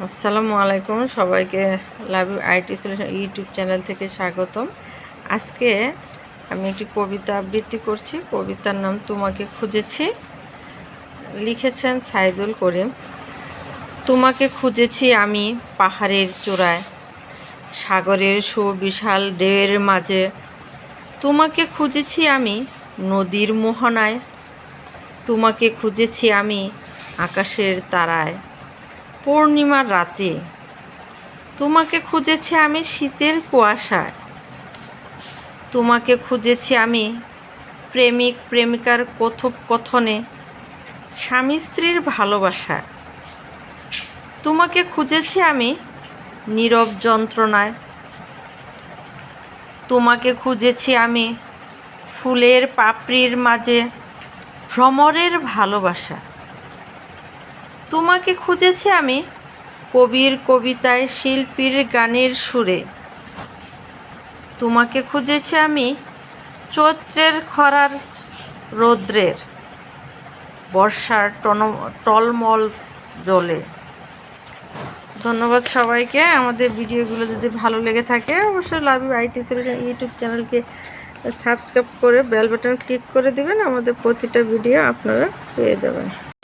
আসসালামু আলাইকুম, সবাইকে লাভ আইটি সলিউশন ইউটিউব চ্যানেল থেকে স্বাগতম। আজকে আমি একটি কবিতা আবৃত্তি করছি। কবিতার নাম তোমাকে খুঁজেছি। লিখেছেন সাইদুল করিম। তোমাকে খুঁজেছি আমি পাহাড়ের চূড়ায়, সাগরের সুবিশাল ঢেউয়ের মাঝে। তোমাকে খুঁজেছি আমি নদীর মোহনায়, তোমাকে খুঁজেছি আমি আকাশের তারায়, পূর্ণিমার রাতে। তোমাকে খুঁজেছি আমি শীতের কুয়াশায়, তোমাকে খুঁজেছি আমি প্রেমিক প্রেমিকার কথোপকথনে, স্বামী স্ত্রীর ভালোবাসায়। তোমাকে খুঁজেছি আমি নীরব যন্ত্রণায়, তোমাকে খুঁজেছি আমি ফুলের পাপড়ির মাঝে, ভ্রমরের ভালোবাসা। তোমাকে খুঁজেছি আমি কবির কবিতায়, শিল্পীর গানের সুরে। তোমাকে খুঁজেছি আমি চৈত্রের খরার রৌদ্রের, বর্ষার টলমল জলে। ধন্যবাদ সবাইকে। আমাদের ভিডিওগুলো যদি ভালো লেগে থাকে অবশ্যই লাভ আইটি সলিউশন ইউটিউব চ্যানেলকে সাবস্ক্রাইব করে বেল বাটন ক্লিক করে দিবেন। আমাদের প্রতিটা ভিডিও আপনারা পেয়ে যাবেন।